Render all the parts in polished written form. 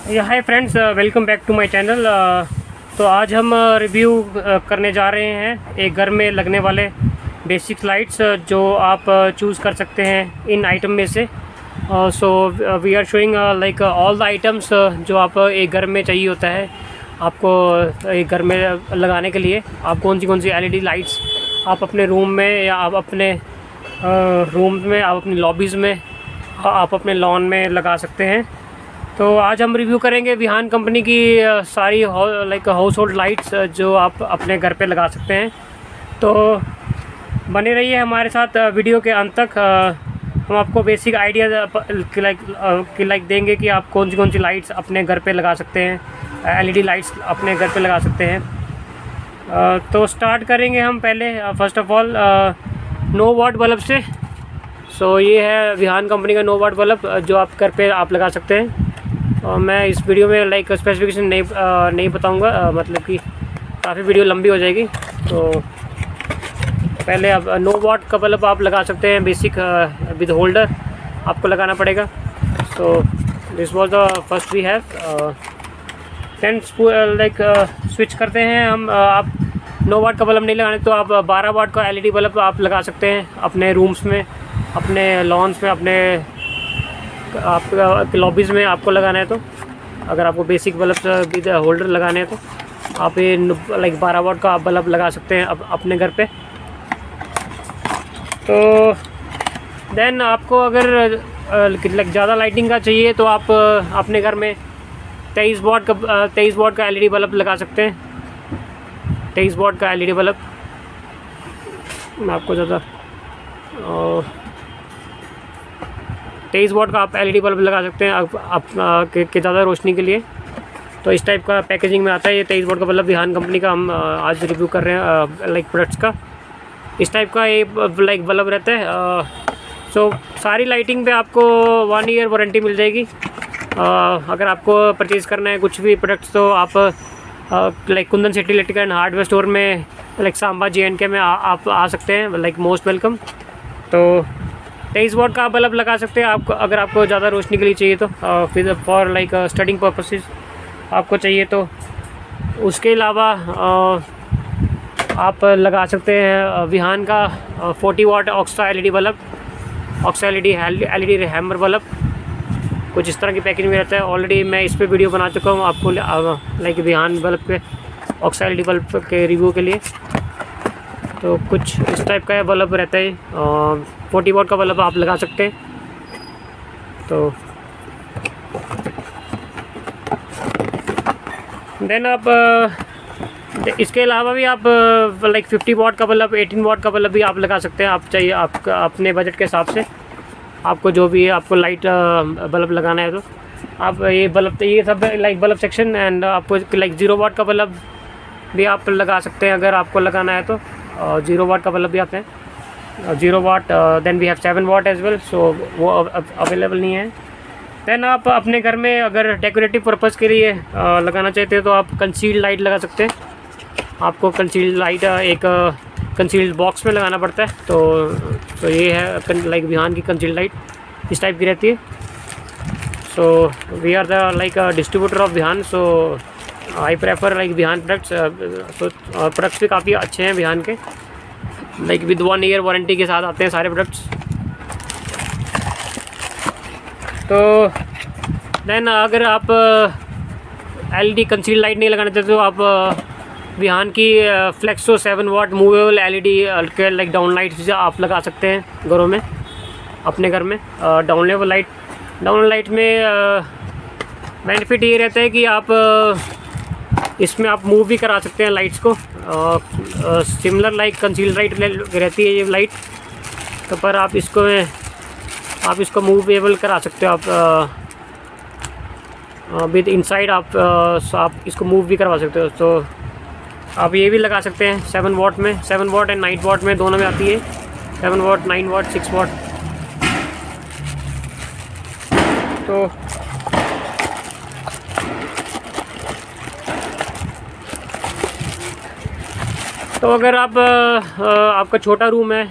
Hi friends, welcome back to my channel. तो आज हम रिव्यू करने जा रहे हैं एक घर में लगने वाले बेसिक लाइट्स जो आप चूज़ कर सकते हैं इन आइटम में से। So we are showing like all the items जो आप एक घर में चाहिए होता है आपको एक घर में लगाने के लिए। आप कौन सी एलईडी लाइट्स आप अपने रूम में या आप अपने रूम में, आप अपनी लॉबीज़ में, आप अपने लॉन में लगा सकते हैं। तो आज हम रिव्यू करेंगे विहान कंपनी की सारी लाइक हाउस होल्ड लाइट्स जो आप अपने घर पे लगा सकते हैं। तो बने रहिए हमारे साथ वीडियो के अंत तक। हम आपको बेसिक आइडिया लाइक देंगे कि आप कौन सी लाइट्स अपने घर पे लगा सकते हैं, एलईडी लाइट्स अपने घर पे लगा सकते हैं। तो स्टार्ट करेंगे हम पहले first of all no watt bulb से। सो ये है विहान कंपनी का नो वाट बल्ब जो आप घर पे आप लगा सकते हैं। और मैं इस वीडियो में लाइक स्पेसिफिकेशन नहीं बताऊंगा, मतलब कि काफ़ी वीडियो लंबी हो जाएगी। तो पहले अब नो वाट का बल्ब आप लगा सकते हैं बेसिक विद होल्डर आपको लगाना पड़ेगा। So this was the first we have. Then like switch करते हैं हम। आप नो वाट का बल्ब नहीं लगाने तो आप 12 वाट का एलईडी बल्ब आप लगा सकते हैं अपने रूम्स में, अपने लॉन्स में, अपने आप लॉबीज़ में आपको लगाना है। तो अगर आपको बेसिक बल्ब विद होल्डर लगाने हैं तो आप ये लाइक 12 वाट का आप बल्ब लगा सकते हैं अपने घर पे। तो देन आपको अगर लाइक ज़्यादा लाइटिंग का चाहिए तो आप अपने घर में 23 वाट का एलईडी बल्ब लगा सकते हैं। 23 वाट का एलईडी बल्ब मैं आपको ज़्यादा 23 वाट का आप एलईडी बल्ब लगा सकते हैं आप के ज़्यादा रोशनी के लिए। तो इस टाइप का पैकेजिंग में आता है ये 23 वाट का बल्ब। विहान कंपनी का हम आज रिव्यू कर रहे हैं लाइक प्रोडक्ट्स का। इस टाइप का ये लाइक बल्ब रहता है। सो सारी लाइटिंग पे आपको 1 ईयर वारंटी मिल जाएगी। अगर आपको परचेज़ करना है कुछ भी प्रोडक्ट्स तो आप like Kundan city electrical and hardware store में लाइक सांबा JNK में आप आ सकते हैं, लाइक मोस्ट वेलकम। तो 23 वाट का बल्ब लगा सकते हैं आपको अगर आपको ज़्यादा रोशनी के लिए चाहिए तो, फिर फॉर लाइक स्टडिंग पर्पसेस आपको चाहिए तो। उसके अलावा आप लगा सकते हैं विहान का 40 watt Oxa LED bulb, Oxa LED hammer bulb. कुछ इस तरह की पैकेजिंग में रहता है। ऑलरेडी मैं इस पर वीडियो बना चुका हूँ आपको लाइक विहान बल्ब के ऑक्सा एलईडी बल्ब के रिव्यू के लिए। तो कुछ इस टाइप का बल्ब रहता है। 40 वाट का बल्ब आप लगा सकते हैं। तो देन आप इसके अलावा भी आप लाइक 50 वाट का बल्ब, 18 वाट का बल्ब भी आप लगा सकते हैं। आप चाहिए आपका अपने बजट के हिसाब से आपको जो भी आपको लाइट बल्ब लगाना है तो आप ये बल्ब, ये सब लाइक बल्ब सेक्शन। एंड आपको लाइक 0 वाट का बल्ब भी आप लगा सकते हैं अगर आपको लगाना है तो। 0 वाट का बल्ब भी आते हैं 0 watt. Then we have 7 watt as well. So वो अवेलेबल नहीं है। देन आप अपने घर में अगर डेकोरेटिव पर्पज़ के लिए लगाना चाहते हैं तो आप कंसील्ड लाइट लगा सकते हैं। आपको कंसील्ड लाइट एक कंसील्ड बॉक्स में लगाना पड़ता है। तो ये है लाइक विहान की कंसील्ड लाइट इस टाइप की रहती है। So we are the like distributor of Vihan. So I prefer like Vihan products. So products भी काफ़ी अच्छे हैं विहान के, लाइक विद 1 ईयर वारंटी के साथ आते हैं सारे प्रोडक्ट्स। तो देन अगर आप एलईडी कंसील्ड लाइट नहीं लगाना चाहते तो आप विहान की फ्लेक्सो 7 वाट मूवेबल एलईडी के लाइक डाउन लाइट्स आप लगा सकते हैं घरों में, अपने घर में। डाउन लाइट में बेनिफिट ये रहता है कि आप इसमें आप मूव भी करा सकते हैं लाइट्स को। सिमिलर लाइक कंसील्ड लाइट रहती है ये लाइट, तो पर आप इसको मूवेबल करा सकते हो आप विद इनसाइड। आप इसको मूव भी करवा सकते हो। तो आप ये भी लगा सकते हैं 7 वाट में, 7 वाट एंड 9 वाट में दोनों में आती है। 7 वाट, 9 वाट, 6 वाट। तो अगर आप आपका छोटा रूम है,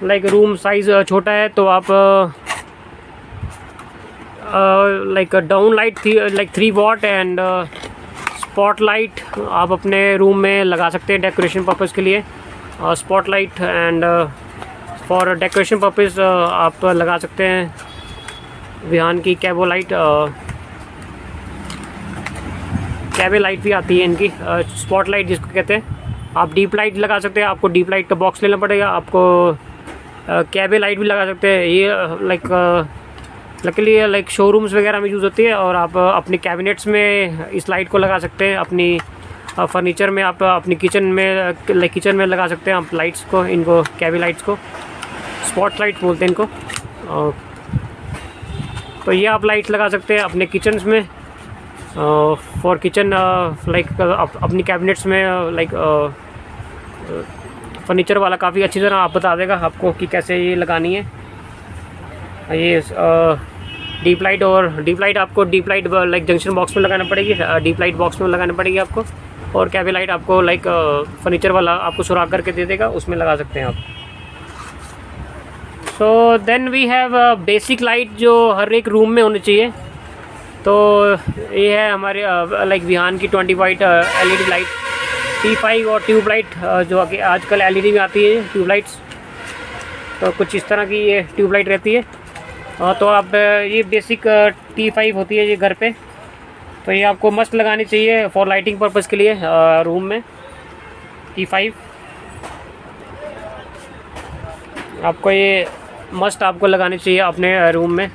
लाइक रूम साइज़ छोटा है, तो आप लाइक डाउन लाइट थी like 3 what and spot light आप अपने रूम में लगा सकते हैं डेकोरेशन पर्पज़ के लिए। Spot light and for decoration purpose आप लगा सकते हैं विहान की कैबो लाइट। कैबे लाइट भी आती है इनकी, स्पॉट लाइट जिसको कहते हैं। आप डीप लाइट लगा सकते हैं, आपको डीप लाइट का बॉक्स लेना पड़ेगा। आपको कैबे लाइट भी लगा सकते हैं। ये लकीली लाइक शोरूम्स वगैरह में यूज़ होती है और आप अपने कैबिनेट्स में इस लाइट को लगा सकते हैं। अपनी फर्नीचर में आप अपनी किचन में किचन में लगा सकते हैं आप लाइट्स को, इनको कैबे लाइट्स को स्पॉट लाइट बोलते हैं इनको। तो ये आप लाइट्स लगा सकते हैं अपने किचन्स में फॉर किचन लाइक अपनी कैबिनेट्स में लाइक फर्नीचर वाला काफ़ी अच्छी तरह आप बता देगा आपको कि कैसे ये लगानी है। ये डीप लाइट आपको deep light like junction box में लगाना पड़ेगी, डीप लाइट बॉक्स में लगाना पड़ेगी आपको। और कैबे लाइट आपको लाइक फर्नीचर वाला आपको सुराख करके दे देगा, उसमें लगा सकते हैं आप। So then we have basic light जो हर एक रूम में होनी चाहिए। तो ये है हमारे लाइक विहान की 20 वाट LED लाइट T5 और ट्यूब लाइट जो आजकल LED में आती है ट्यूब लाइट्स। तो कुछ इस तरह की ये ट्यूब लाइट रहती है। तो आप ये बेसिक T5 होती है ये घर पे, तो ये आपको मस्त लगानी चाहिए फॉर लाइटिंग पर्पज़ के लिए रूम में। T5 आपको ये मस्ट आपको लगानी चाहिए अपने रूम में।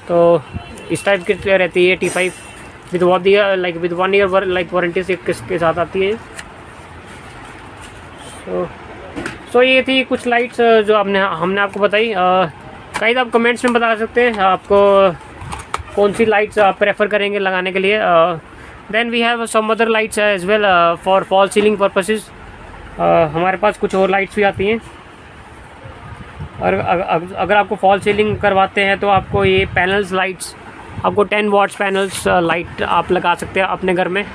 तो इस टाइप की रहती है T5 with 1 year like warranty से के साथ आती है। सो ये थी कुछ लाइट्स जो हमने आपको बताई। गाइस आप कमेंट्स में बता सकते हैं आपको कौन सी लाइट्स आप प्रेफर करेंगे लगाने के लिए। Then we have some other lights as well for fall ceiling purposes. हमारे पास कुछ और लाइट्स भी आती हैं। और अगर आपको फॉल सीलिंग करवाते हैं तो आपको ये पैनल्स लाइट्स, आपको 10 वाट्स पैनल्स लाइट आप लगा सकते हैं अपने घर में।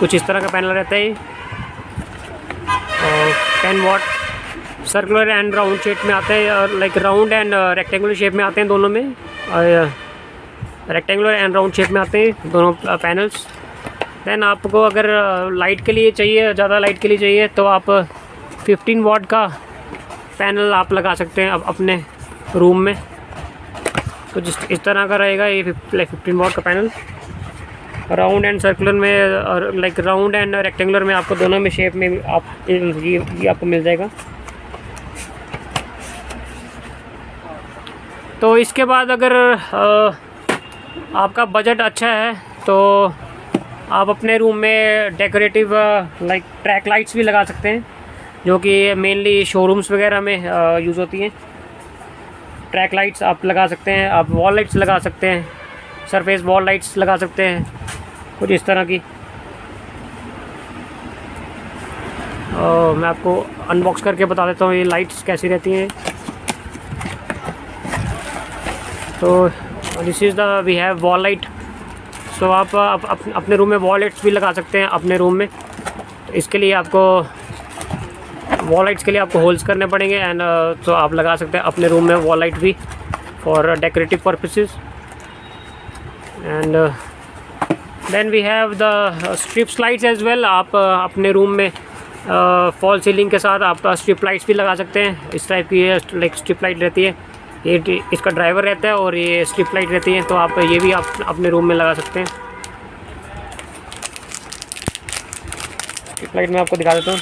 कुछ इस तरह का पैनल रहता है। 10 वाट सर्कुलर एंड राउंड शेप में आते हैं, और like round and rectangular shape में आते हैं दोनों में। रेक्टेंगुलर एंड राउंड शेप में आते हैं दोनों पैनल्स। देन आपको अगर लाइट के लिए चाहिए, ज़्यादा लाइट के लिए चाहिए, तो आप 15 वाट का पैनल आप लगा सकते हैं अपने रूम में। तो इस तरह का रहेगा ये 15 वाट का पैनल। राउंड एंड सर्कुलर में और लाइक राउंड एंड रेक्टेंगुलर में आपको दोनों में शेप में आप ये आपको मिल जाएगा। तो इसके बाद अगर आपका बजट अच्छा है तो आप अपने रूम में डेकोरेटिव लाइक ट्रैक लाइट्स भी लगा सकते हैं, जो कि मेनली शोरूम्स वगैरह में यूज़ होती हैं। ट्रैक लाइट्स आप लगा सकते हैं, आप वॉल लाइट्स लगा सकते हैं, सरफेस वॉल लाइट्स लगा सकते हैं, कुछ इस तरह की। मैं आपको अनबॉक्स करके बता देता हूँ ये लाइट्स कैसी रहती हैं। तो this is the we have wall light. So आप अपने रूम में वॉल लाइट्स भी लगा सकते हैं अपने रूम में। तो इसके लिए आपको वॉल लाइट्स के लिए आपको होल्स करने पड़ेंगे एंड तो आप लगा सकते हैं अपने रूम में वॉल लाइट भी for decorative purposes. And then we have the strips lights as well. आप अपने रूम में फॉल सीलिंग के साथ आप स्ट्रिप लाइट्स भी लगा सकते हैं। इस टाइप की लाइक स्ट्रिप लाइट रहती है, ये इसका ड्राइवर रहता है और ये स्ट्रिप लाइट रहती है। तो आप ये भी आप अपने रूम में लगा सकते हैं। स्ट्रिप लाइट मैं आपको दिखा देता हूँ।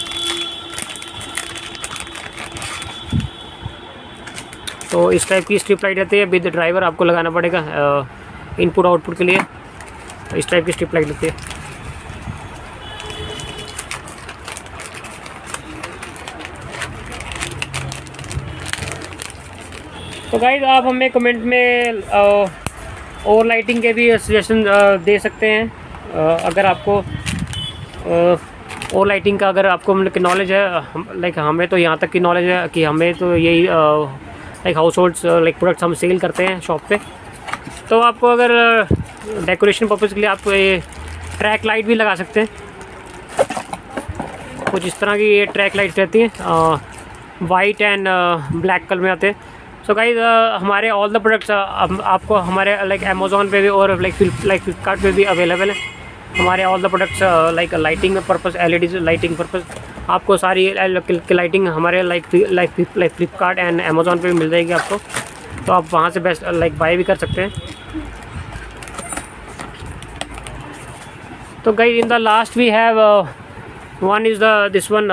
तो इस टाइप की स्ट्रिप लाइट रहती है, विद ड्राइवर आपको लगाना पड़ेगा इनपुट आउटपुट के लिए। तो इस टाइप की स्ट्रिप लाइट रहती है। तो गाइस आप हमें कमेंट में और लाइटिंग के भी सजेशन दे सकते हैं। अगर आपको और लाइटिंग का अगर आपको मतलब नॉलेज है, लाइक हमें तो यहाँ तक की नॉलेज है कि हमें तो यही like house holds like products हम सेल करते हैं शॉप पे। तो आपको अगर डेकोरेशन पर्पज़ के लिए आप ये ट्रैक लाइट भी लगा सकते हैं। कुछ इस तरह की ये ट्रैक लाइट्स रहती हैं, वाइट एंड ब्लैक कलर में आते हैं। सो गाइस हमारे ऑल द प्रोडक्ट्स आपको हमारे लाइक अमेज़ॉन पे भी और लाइक फ्लिपकार्ट पे भी अवेलेबल है। हमारे all the products like lighting purpose, LED lighting purpose, आपको सारी की लाइटिंग हमारे लाइक फ्लिपकार्ट एंड अमेज़ॉन पे भी मिल जाएगी आपको। तो आप वहाँ से बेस्ट लाइक बाय भी कर सकते हैं। तो guys in the last we have one is this one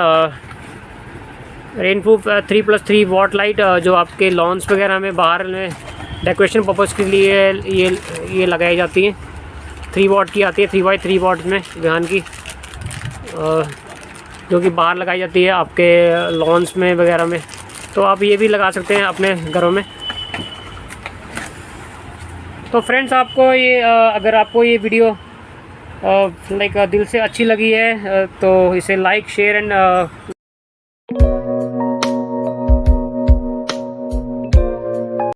rainproof 3+3 watt light, जो आपके लॉन्स वगैरह में बाहर में डेकोरेशन पर्पज़ के लिए ये लगाई जाती हैं। 3 वॉट की आती है, 3x3 वॉट में ध्यान की, जो कि बाहर लगाई जाती है आपके लॉन्स में वगैरह में। तो आप ये भी लगा सकते हैं अपने घरों में। तो फ्रेंड्स आपको ये अगर आपको ये वीडियो लाइक दिल से अच्छी लगी है तो इसे लाइक शेयर एंड